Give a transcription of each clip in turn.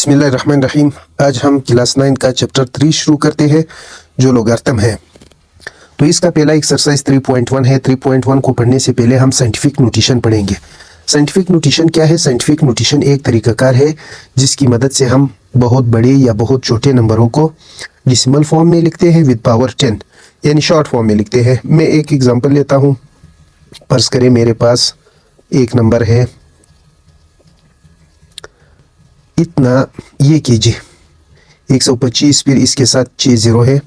बिस्मिल्लाहिर्रहमानिर्रहीम। आज हम क्लास 9 का चैप्टर 3 शुरू करते हैं जो लोगारिथम है। तो इसका पहला एक्सरसाइज 3.1 है। 3.1 को पढ़ने से पहले हम साइंटिफिक नोटेशन पढ़ेंगे। साइंटिफिक नोटेशन क्या है? साइंटिफिक नोटेशन एक तरीकाकार है जिसकी मदद से हम बहुत बड़े या बहुत छोटे नंबरों को डेसिमल फॉर्म में लिखते हैं विद पावर 10, यानी शॉर्ट फॉर्म में लिखते हैं। मैं एक एग्जाम्पल लेता हूँ। फर्ज करें मेरे पास एक नंबर है इतना, ये कीजिए 125, फिर इसके साथ 6 0 है।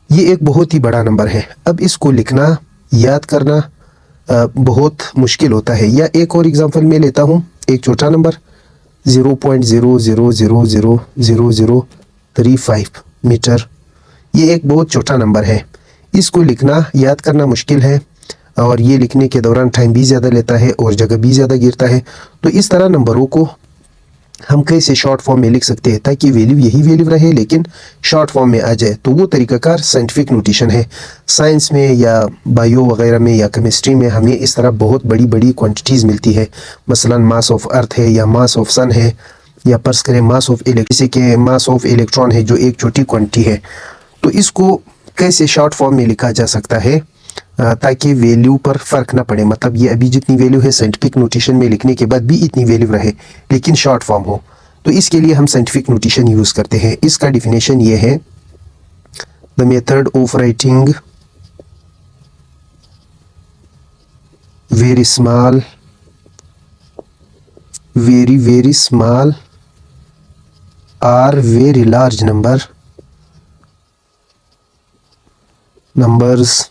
ये एक बहुत ही बड़ा नंबर है। अब इसको लिखना, याद करना बहुत मुश्किल होता है। या एक और एग्जांपल मैं लेता हूँ, एक छोटा नंबर 0.00000035 मीटर। ये एक बहुत छोटा नंबर है। इसको लिखना, याद करना मुश्किल है और ये लिखने के दौरान टाइम भी ज़्यादा लेता है और जगह भी ज़्यादा गिरता है। तो इस तरह नंबरों को हम कैसे शॉर्ट फॉर्म में लिख सकते हैं ताकि वैल्यू यही वैल्यू रहे लेकिन शॉर्ट फॉर्म में आ जाए। तो वो तरीकाकार साइंटिफिक नोटेशन है। साइंस में या बायो वगैरह में या केमिस्ट्री में हमें इस तरह बहुत बड़ी बड़ी क्वांटिटीज़ मिलती है। मसलन मास ऑफ अर्थ है या मास ऑफ सन है या पर्स करें mass of electricity, mass of electron है जो एक छोटी क्वांटिटी है। तो इसको कैसे शॉर्ट फॉर्म में लिखा जा सकता है ताकि वैल्यू पर फ़र्क ना पड़े। मतलब ये अभी जितनी वैल्यू है साइंटिफिक नोटेशन में लिखने के बाद भी इतनी वैल्यू रहे लेकिन शॉर्ट फॉर्म हो। तो इसके लिए हम साइंटिफिक नोटेशन यूज़ करते हैं। इसका डिफिनेशन ये है, the method of writing very small, very small और very large numbers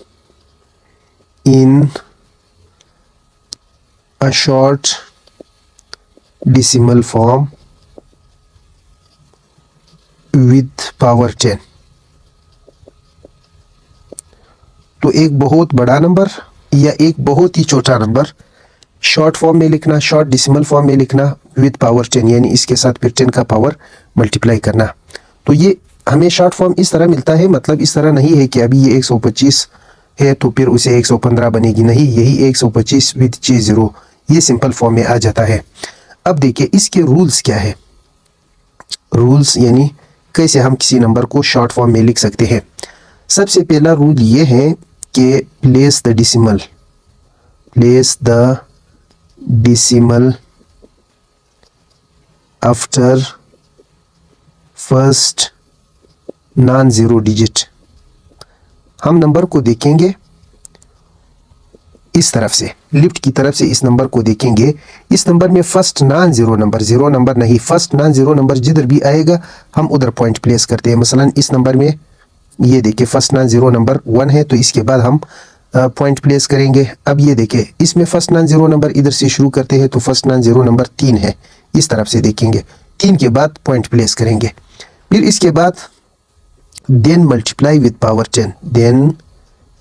in a short decimal form with power 10। तो एक बहुत बड़ा नंबर या एक बहुत ही छोटा नंबर शॉर्ट फॉर्म में लिखना, शॉर्ट डेसिमल फॉर्म में लिखना विद पावर 10, यानी इसके साथ फिर 10 का पावर मल्टीप्लाई करना। तो ये हमें शॉर्ट फॉर्म इस तरह मिलता है। मतलब इस तरह नहीं है कि अभी ये 125 है तो फिर उसे 115 बनेगी, नहीं, यही 125 विद 6 0 ये सिंपल फॉर्म में आ जाता है। अब देखिए इसके रूल्स क्या है। रूल्स यानी कैसे हम किसी नंबर को शॉर्ट फॉर्म में लिख सकते हैं। सबसे पहला रूल ये है कि place the decimal after first non zero digit. हम नंबर को देखेंगे इस तरफ से, लिफ्ट की तरफ से इस नंबर को देखेंगे। इस नंबर में first non zero number, zero number नहीं, फर्स्ट नॉन ज़ीरो नंबर जिधर भी आएगा हम उधर पॉइंट प्लेस करते हैं। मसलन इस नंबर में ये देखिए फर्स्ट नॉन ज़ीरो नंबर 1 है तो इसके बाद हम पॉइंट प्लेस करेंगे। अब ये देखिए इसमें फर्स्ट नॉन ज़ीरो नंबर इधर से शुरू करते हैं तो फर्स्ट नॉन ज़ीरो नंबर 3 है, इस तरफ से देखेंगे। 3 के बाद पॉइंट प्लेस करेंगे। फिर इसके बाद then multiply with power 10, then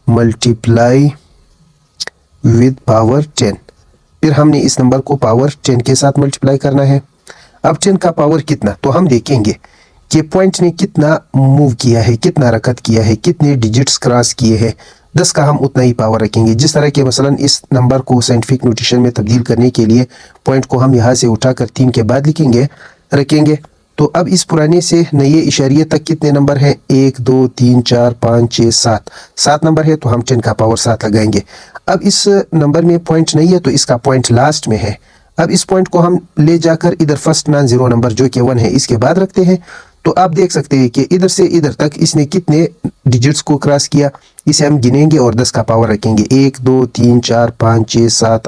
multiply with power 10। फिर हमने इस नंबर को पावर 10 के साथ मल्टीप्लाई करना है। अब 10 का पावर कितना, तो हम देखेंगे कि पॉइंट ने कितना मूव किया है, कितना हरकत किया है, कितने डिजिट्स क्रॉस किए हैं। 10 का हम उतना ही पावर रखेंगे। जिस तरह के मसलन इस नंबर को साइंटिफिक नोटेशन में तब्दील करने के लिए पॉइंट को हम यहाँ से उठाकर 3 के बाद रखेंगे। तो अब इस पुराने से नए इशारिये तक कितने नंबर हैं? 1 2 3 4 5 6 7 नंबर है तो हम 10 का पावर 7 लगाएंगे। अब इस नंबर में पॉइंट नहीं है तो इसका पॉइंट लास्ट में है। अब इस पॉइंट को हम ले जाकर इधर फर्स्ट नॉन ज़ीरो नंबर जो कि 1 है इसके बाद रखते हैं। तो आप देख सकते हैं कि इधर से इधर तक इसने कितने डिजिट्स को क्रॉस किया, इसे हम गिनेंगे और 10 का पावर रखेंगे। 1 2 3 4 5 6 7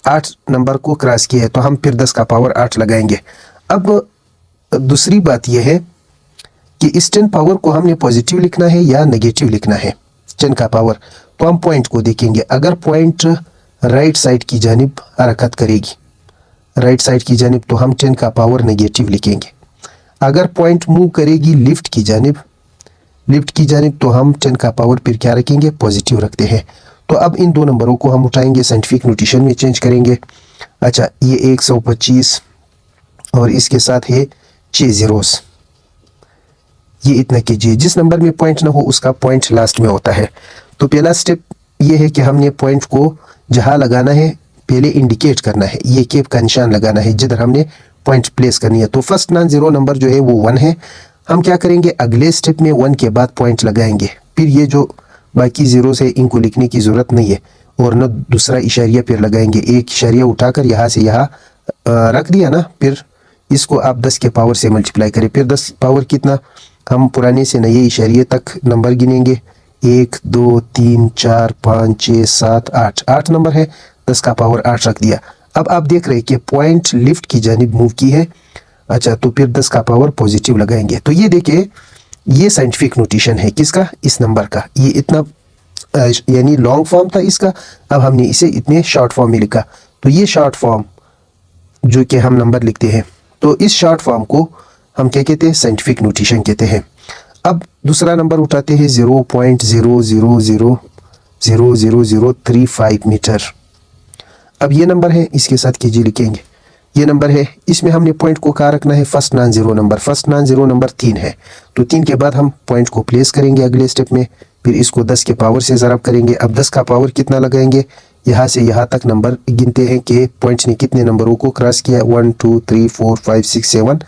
8 नंबर को क्रॉस किया है तो हम फिर 10 का पावर 8 लगाएंगे। अब दूसरी बात यह है कि इस 10 पावर को हमने पॉजिटिव लिखना है या नेगेटिव लिखना है। 10 का पावर, तो हम पॉइंट को देखेंगे। अगर पॉइंट राइट साइड की जानिब हरकत करेगी, राइट साइड की जानिब, तो हम 10 का पावर नेगेटिव लिखेंगे। अगर पॉइंट मूव करेगी लेफ्ट की जानिब, तो हम 10 का पावर फिर क्या रखेंगे? पॉजिटिव रखते हैं। तो अब इन दो नंबरों को हम उठाएंगे, साइंटिफिक नोटेशन में चेंज करेंगे। अच्छा, ये 125 और इसके साथ है 6 zeros, ये इतना कीजिए। जिस नंबर में पॉइंट ना हो उसका पॉइंट लास्ट में होता है। तो पहला स्टेप ये है कि हमने पॉइंट को जहाँ लगाना है पहले इंडिकेट करना है, ये केप का निशान लगाना है जिधर हमने पॉइंट प्लेस करनी है। तो फर्स्ट नॉन जीरो नंबर जो है वो 1 है। हम क्या करेंगे, अगले स्टेप में 1 के बाद पॉइंट लगाएंगे। फिर ये जो बाकी जीरोस है इनको लिखने की ज़रूरत नहीं है, और न दूसरा इशारिया फिर लगाएंगे। एक इशारिया उठाकर यहाँ से यहाँ रख दिया ना, फिर इसको आप 10 के पावर से मल्टीप्लाई करें। फिर 10 पावर कितना, हम पुराने से नए इशारिये तक नंबर गिनेंगे। 1 2 3 4 5 6 7 8, 8 नंबर है, 10 का पावर 8 रख दिया। अब आप देख रहे हैं कि पॉइंट लिफ्ट की जानिब मूव की है। अच्छा, तो फिर 10 का पावर पॉजिटिव लगाएंगे। तो ये देखिए, ये साइंटिफिक नोटेशन है किसका, इस नंबर का। ये इतना यानी लॉन्ग फॉर्म था इसका, अब हमने इसे इतने शॉर्ट फॉर्म में लिखा। तो ये शॉर्ट फॉर्म जो कि हम नंबर लिखते हैं, तो इस शॉर्ट फॉर्म को हम क्या कहते हैं, साइंटिफिक नोटेशन कहते हैं। अब दूसरा नंबर उठाते हैं 0.00000035 मीटर। अब ये नंबर है, इसके साथ केजी लिखेंगे। ये नंबर है, इसमें हमने पॉइंट को कहाँ रखना है, first non zero number. First non zero number 3 है, तो 3 के बाद हम पॉइंट को प्लेस करेंगे अगले स्टेप में। फिर इसको 10 के पावर से ज़रब करेंगे। अब 10 का पावर कितना लगाएंगे, यहाँ से यहाँ तक नंबर गिनते हैं कि पॉइंट ने कितने नंबरों को क्रॉस किया। 1 2 3 4 5 6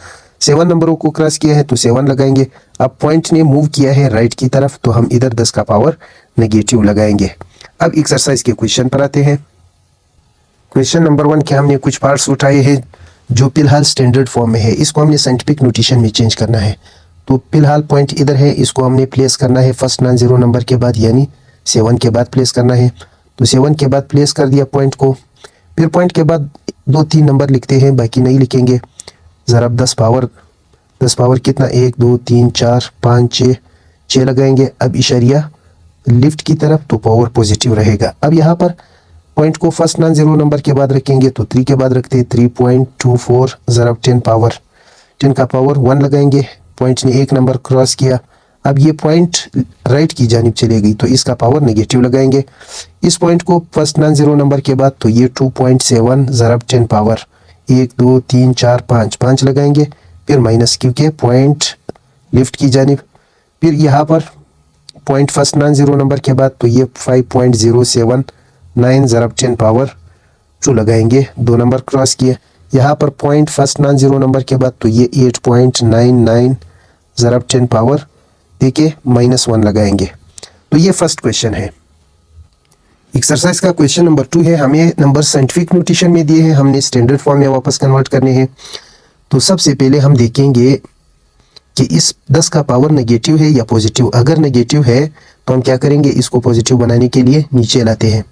7 नंबरों को क्रॉस किया है, तो 7 लगाएंगे। अब पॉइंट ने मूव किया है राइट की तरफ, तो हम इधर 10 का पावर नेगेटिव लगाएंगे। अब एक्सरसाइज के क्वेश्चन पर आते हैं। क्वेश्चन नंबर 1 के हमने कुछ पार्ट्स उठाए हैं जो फिलहाल स्टैंडर्ड फॉर्म में है, इसको हमने साइंटिफिक नोटेशन में चेंज करना है। तो फिलहाल पॉइंट इधर है, इसको हमने प्लेस करना है फर्स्ट नॉन जीरो नंबर के बाद, यानी 7 के बाद प्लेस करना है। तो 7 के बाद प्लेस कर दिया पॉइंट को। फिर पॉइंट के बाद 2-3 नंबर लिखते हैं, बाकी नहीं लिखेंगे। ज़रा 10 पावर कितना, 1 2 3 4 5 6 लगाएंगे। अब इशारिया लिफ्ट की तरफ, तो पावर पॉजिटिव रहेगा। अब यहाँ पर पॉइंट को फर्स्ट नॉन जीरो नंबर के बाद रखेंगे, तो 3 के बाद रखते हैं 3.24 ज़रा 10 का पावर 1 लगाएंगे। पॉइंट ने एक नंबर क्रॉस किया। अब ये पॉइंट राइट की जानिब चले गई, तो इसका पावर नेगेटिव लगाएंगे। इस पॉइंट को फर्स्ट नॉन जीरो नंबर के बाद, तो ये 2.7 ज़रा 10 पावर 1 2 3 4 5 लगाएंगे। फिर माइनस, क्योंकि पॉइंट लिफ्ट की जानिब। फिर यहाँ पर point first non zero number के बाद, तो ये 5.079 ज़रा 10 पावर 2 लगाएंगे। 2 नंबर क्रॉस किए। यहाँ पर point first non zero number के बाद, तो ये 8.99 ज़रा 10 पावर देखिए -1 लगाएंगे। तो ये फर्स्ट क्वेश्चन है। एक्सरसाइज का क्वेश्चन नंबर 2 है। हमें नंबर साइंटिफिक नोटेशन में दिए हैं, हमने स्टैंडर्ड फॉर्म में वापस कन्वर्ट करने हैं। तो सबसे पहले हम देखेंगे कि इस 10 का पावर नेगेटिव है या पॉजिटिव। अगर नेगेटिव है तो हम क्या करेंगे, इसको पॉजिटिव बनाने के लिए नीचे लाते हैं।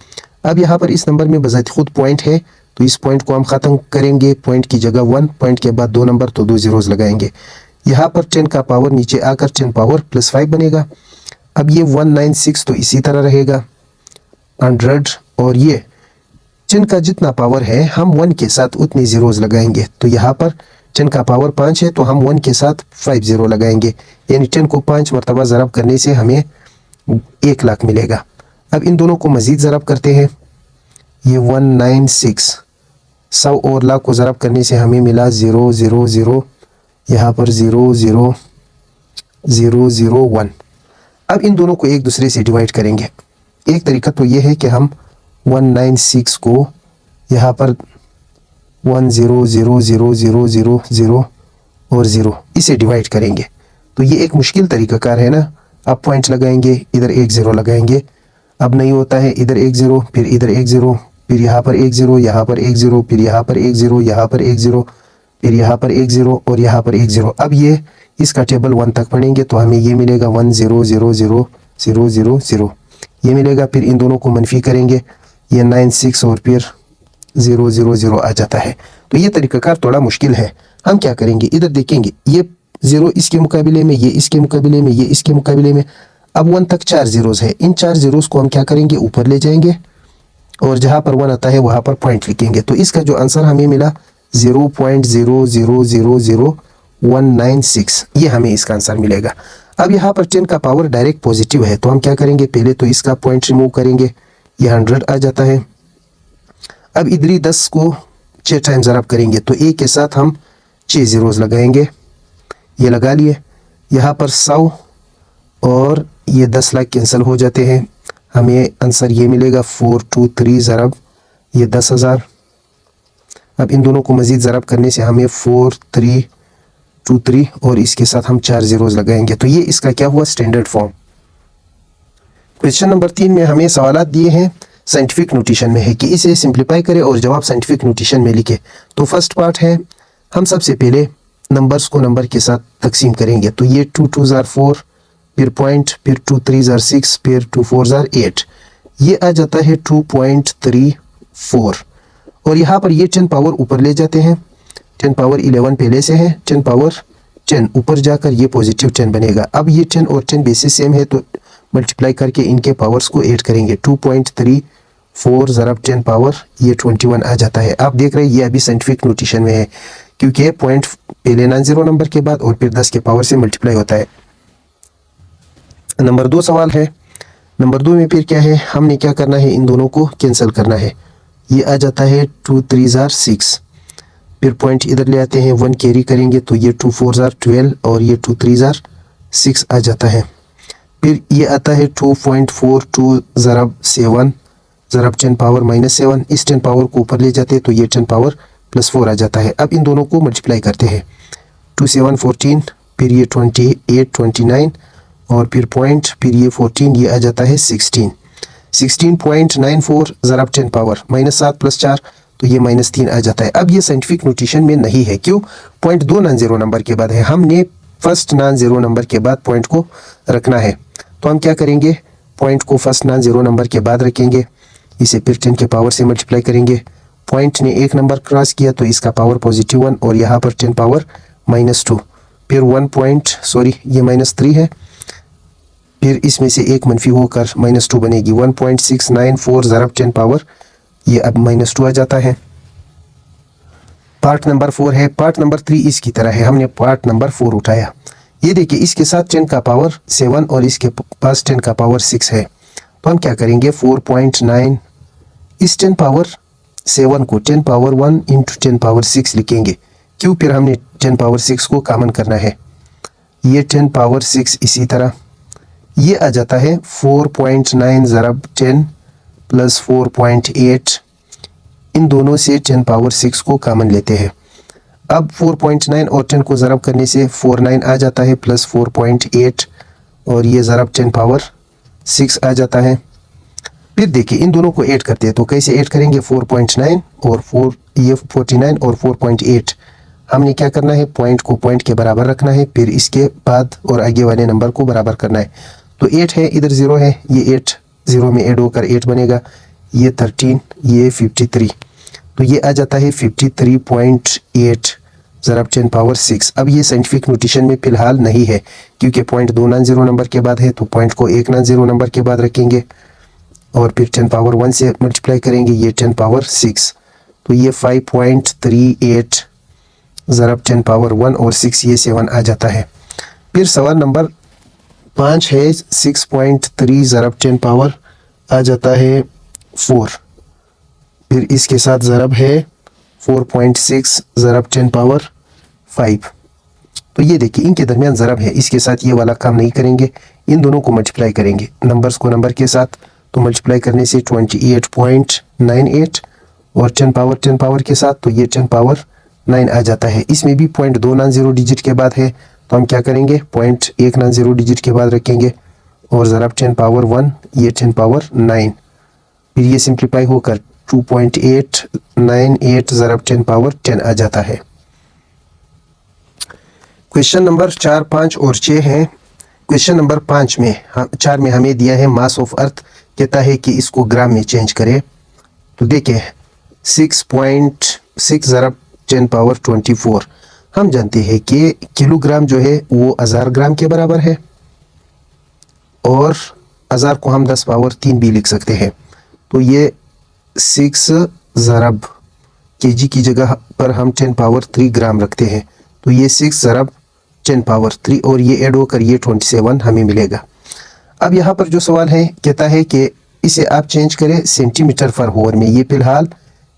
अब यहाँ पर इस नंबर में बजाते खुद पॉइंट है, तो इस पॉइंट को हम ख़त्म करेंगे। पॉइंट की जगह 1, पॉइंट के बाद 2 नंबर, तो 2 जीरोस लगाएंगे। यहाँ पर 10 का पावर नीचे आकर 10 पावर +5 बनेगा। अब ये 196 तो इसी तरह रहेगा 100, और ये 10 का जितना पावर है हम 1 के साथ उतनी जीरोस लगाएंगे। तो यहाँ पर 10 का पावर 5 है, तो हम 1 के साथ 5 जीरो लगाएंगे, यानी 10 को 5 मरतबा ज़रब करने से हमें 1 लाख मिलेगा। अब इन दोनों को मज़ीद ज़रब करते हैं। ये 196 100 और लाख को ज़रब करने से हमें मिला 000, यहाँ पर 00001। अब इन दोनों को एक दूसरे से डिवाइड करेंगे। एक तरीका तो ये है कि हम 196 को यहाँ पर 1000000 और 0 इसे डिवाइड करेंगे। तो ये एक मुश्किल तरीक़ाकार है ना। अब पॉइंट लगाएंगे, इधर 1 0 लगाएंगे। अब नहीं होता है, इधर 1 0, फिर इधर 1 0, फिर यहाँ पर 1 0, यहाँ पर 1 0, फिर यहाँ पर 1 0, यहाँ पर 1 0, फिर यहाँ पर 1 0 और यहाँ पर 1 0। अब ये इसका टेबल 1 तक पढ़ेंगे, तो हमें ये मिलेगा 1000000 ये मिलेगा। फिर इन दोनों को मनफी करेंगे, ये 96 और फिर 000 आ जाता है। तो ये तरीक़ाकार थोड़ा मुश्किल है। हम क्या करेंगे, इधर देखेंगे, ये 0 इसके मुकाबले में, ये इसके मुकाबले में, ये इसके मुकाबले में। अब 1 तक 4 जीरोस है। इन 4 जीरोस को हम क्या करेंगे, ऊपर ले जाएंगे, और जहाँ पर 1 आता है वहाँ पर पॉइंट लिखेंगे। तो इसका जो आंसर हमें मिला 0.000196, ये हमें इसका आंसर मिलेगा। अब यहाँ पर 10 का पावर डायरेक्ट पॉजिटिव है, तो हम क्या करेंगे, पहले तो इसका पॉइंट रिमूव करेंगे, ये 100 आ जाता है। अब इधरी 10 को 6 टाइम ज़रब करेंगे, तो एक के साथ हम 6 जीरोस लगाएंगे, ये लगा लिए। यहाँ पर 100 और ये 10 लाख कैंसिल हो जाते हैं, हमें आंसर ये मिलेगा 423 ज़रब ये 10,000। अब इन दोनों को मज़ीद ज़रब करने से हमें 4323 और इसके साथ हम 4 ज़ीरोज़ लगाएंगे, तो ये इसका क्या हुआ, स्टैंडर्ड फॉर्म। क्वेश्चन नंबर 3 में हमें सवालात दिए हैं, साइंटिफिक नोटेशन में है कि इसे सिंप्लीफाई करें और जवाब साइंटिफिक नोटेशन में लिखे। तो फर्स्ट पार्ट है, हम सबसे पहले नंबर्स को नंबर के साथ तकसीम करेंगे। तो ये 2 2s are 4, फिर पॉइंट, फिर 2 3s are 6, फिर 2 4s are 8, ये आ जाता है 2.34। और यहाँ पर ये 10 पावर ऊपर ले जाते हैं, 10 पावर 11 पहले से है, 10 पावर 10 ऊपर जाकर ये पॉजिटिव 10 बनेगा। अब ये 10 और 10 बेसिस सेम है, तो मल्टीप्लाई करके इनके पावर्स को ऐड करेंगे। 2.34 ज़रब 10 पावर ये 21 आ जाता है। आप देख रहे हैं ये अभी साइंटिफिक नोटेशन में है, क्योंकि पॉइंट पहले नॉन ज़ीरो नंबर के बाद और फिर 10 के पावर से मल्टीप्लाई होता है। नंबर 2 सवाल है, नंबर 2 में फिर क्या है, हमने क्या करना है, इन दोनों को कैंसिल करना है। ये आ जाता है 2 3s are 6, फिर पॉइंट इधर ले आते हैं, 1 कैरी करेंगे तो ये 2 4s are 12 और ये 2 3s are 6 आ जाता है। फिर ये आता है 2.42 ज़रब 7 ज़रब 10 पावर -7, इस 10 पावर को ऊपर ले जाते हैं तो ये 10 पावर +4 आ जाता है। अब इन दोनों को मल्टीप्लाई करते हैं, 2 7 14, फिर ये 28 29 और फिर पॉइंट, फिर ये 14, ये आ जाता है 16.94 ज़रब 10 पावर -7 + 4 तो ये -3 आ जाता है। अब ये साइंटिफिक नोटेशन में नहीं है, क्यों, पॉइंट 2 नॉन ज़ीरो नंबर के बाद है, हमने फर्स्ट नॉन ज़ीरो नंबर के बाद पॉइंट को रखना है। तो हम क्या करेंगे, पॉइंट को फर्स्ट नॉन ज़ीरो नंबर के बाद रखेंगे, इसे फिर 10 के पावर से मल्टीप्लाई करेंगे। पॉइंट ने एक नंबर क्रॉस किया तो इसका पावर +1 और यहाँ पर 10 पावर -2, फिर 1 पॉइंट, सॉरी ये -3 है, फिर इसमें से एक मनफी होकर -2 बनेगी, 1.694 ज़रब 10 पावर ये अब -2 आ जाता है। पार्ट नंबर 4 है, पार्ट नंबर 3 इसकी तरह है, हमने पार्ट नंबर 4 उठाया। ये देखिए इसके साथ 10 का पावर 7 और इसके पास 10 का पावर 6 है, तो हम क्या करेंगे, 4.9 इस 10 पावर 7 को 10 पावर 1 इंटू 10 पावर 6 लिखेंगे, क्यों, फिर हमने 10 पावर 6 को कॉमन करना है। ये 10 पावर 6 इसी तरह ये आ जाता है 4.9 ज़रब 10 प्लस 4.8, इन दोनों से 10 पावर 6 को कॉमन लेते हैं। अब 4.9 और 10 को ज़रब करने से 49 आ जाता है, प्लस 4.8 और ये ज़रब 10 पावर 6 आ जाता है। फिर देखिए इन दोनों को ऐड करते हैं, तो कैसे ऐड करेंगे, 4.9 और 49 और 4.8, हमने क्या करना है, पॉइंट को पॉइंट के बराबर रखना है, फिर इसके बाद और आगे वाले नंबर को बराबर करना है। तो 8 है, इधर 0 है, ये 8 0 में ऐड होकर 8 बनेगा, ये 13, ये 53, तो ये आ जाता है 53.8 ज़रब 10 पावर 6। अब ये साइंटिफिक नोटेशन में फिलहाल नहीं है, क्योंकि पॉइंट 2 नॉन ज़ीरो नंबर के बाद है, तो पॉइंट को एक नॉन ज़ीरो नंबर के बाद रखेंगे और फिर 10 पावर 1 से मल्टीप्लाई करेंगे, ये 10 पावर 6, तो ये 5.38 ज़रब 10 पावर 1 और 6 ये 7 आ जाता है। फिर सवाल नंबर 5 है, 6.3 ज़रब 10 पावर आ जाता है 4, फिर इसके साथ ज़रब है 4.6 ज़रब 10 पावर 5, तो ये देखिए इनके दरमियान ज़रब है, इसके साथ ये वाला काम नहीं करेंगे, इन दोनों को मल्टीप्लाई करेंगे, नंबर्स को नंबर के साथ, तो मल्टीप्लाई करने से 28.98 और 10 पावर के साथ, तो ये 10 पावर 9 आ जाता है। इसमें भी पॉइंट 2 नॉन ज़ीरो डिजिट के बाद है, तो हम क्या करेंगे, पॉइंट एक नॉन ज़ीरो डिजिट के बाद रखेंगे और ज़रब 10 पावर 1 ये 10 पावर 9, फिर ये सिंप्लीफाई होकर 2.898 ज़रब 10 पावर 10 आ जाता है। क्वेश्चन नंबर 4 5 और 6 हैं। क्वेश्चन नंबर 5 में 4 में हमें दिया है मास ऑफ अर्थ, कहता है कि इसको ग्राम में चेंज करें। तो देखिए 6.6 ज़रब 10 पावर 24, हम जानते हैं कि किलोग्राम जो है वो 1000 ग्राम के बराबर है और 1000 को हम 10 पावर 3 भी लिख सकते हैं। तो ये 6 ज़रब केजी की जगह पर हम 10 पावर 3 ग्राम रखते हैं, तो ये 6 ज़रब 10 पावर 3 और ये ऐड होकर ये 27 हमें मिलेगा। अब यहाँ पर जो सवाल है कहता है कि इसे आप चेंज करें सेंटीमीटर पर होवर में, ये फिलहाल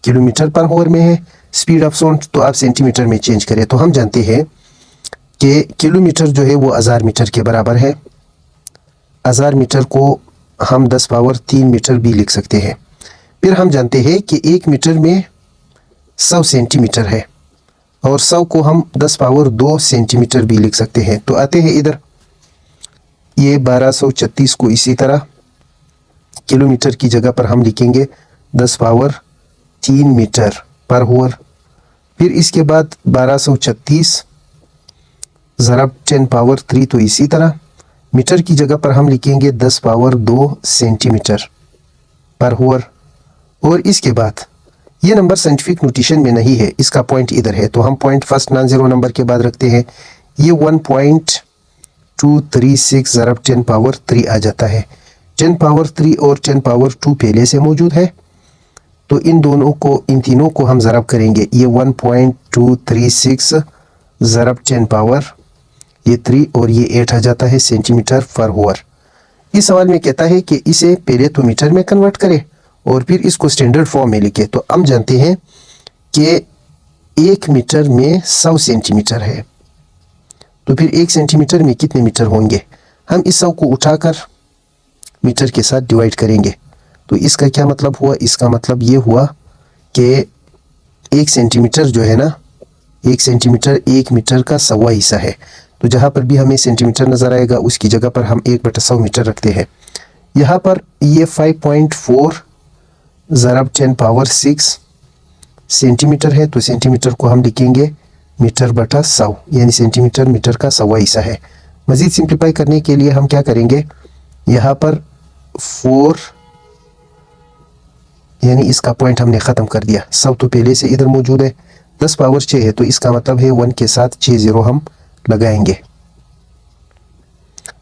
किलोमीटर पर होवर में है, स्पीड ऑफ साउंड तो आप सेंटीमीटर में चेंज करें। तो हम जानते हैं कि किलोमीटर जो है वो 1000 मीटर के बराबर है, 1000 मीटर को हम 10 पावर 3 मीटर भी लिख सकते हैं। फिर हम जानते हैं कि 1 मीटर में 100 सेंटीमीटर है और 100 को हम 10 पावर 2 सेंटीमीटर भी लिख सकते हैं। तो आते हैं इधर, ये 1236 को इसी तरह किलोमीटर की जगह पर हम लिखेंगे 10 पावर 3 मीटर पर होवर। फिर इसके बाद 1236 ज़रब 10 पावर 3, तो इसी तरह मीटर की जगह पर हम लिखेंगे 10 पावर 2 सेंटीमीटर पर होवर। और इसके बाद ये नंबर साइंटिफिक नोटेशन में नहीं है, इसका पॉइंट इधर है, तो हम point first non zero number के बाद रखते हैं। ये 1.236 ज़रब 10 पावर 3 आ जाता है। 10 पावर 3 और 10 पावर 2 पहले से मौजूद है, तो इन तीनों को हम ज़रब करेंगे। ये 1.236 ज़रब 10 पावर ये 3 और ये 8 आ जाता है सेंटीमीटर पर होवर। इस सवाल में कहता है कि इसे पहले तो मीटर में कन्वर्ट करें और फिर इसको स्टैंडर्ड फॉर्म में लिखे। तो हम जानते हैं कि 1 मीटर में 100 सेंटीमीटर है, तो फिर 1 सेंटीमीटर में कितने मीटर होंगे? हम इस 100 को उठाकर मीटर के साथ डिवाइड करेंगे। तो इसका क्या मतलब हुआ? इसका मतलब ये हुआ कि 1 सेंटीमीटर जो है ना, 1 सेंटीमीटर 1 मीटर का 100वां हिस्सा है। तो जहाँ पर भी हमें सेंटीमीटर नज़र आएगा उसकी जगह पर हम 1/100 मीटर रखते हैं। यहाँ पर ये 5.4 ज़रब 10 पावर 6 सेंटीमीटर है, तो सेंटीमीटर को हम लिखेंगे मीटर बटा 100, यानी सेंटीमीटर मीटर का 100वां हिस्सा है। मज़ीद सिंप्लीफाई करने के लिए हम क्या करेंगे, यहाँ पर 4 यानी इसका पॉइंट हमने ख़त्म कर दिया। 100 तो पहले से इधर मौजूद है, 10 पावर 6 है, तो इसका मतलब है 1 के साथ 6 ज़ीरो हम लगाएंगे।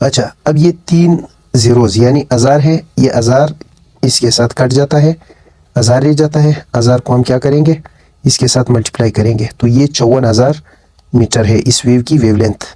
अच्छा, अब ये 3 ज़ीरोज़ यानी 1000 है, ये 1000 इसके साथ कट जाता है, 1000 रह जाता है। 1000 को हम क्या करेंगे, इसके साथ मल्टीप्लाई करेंगे, तो ये 54,000 मीटर है इस वेव की वेवलेंथ।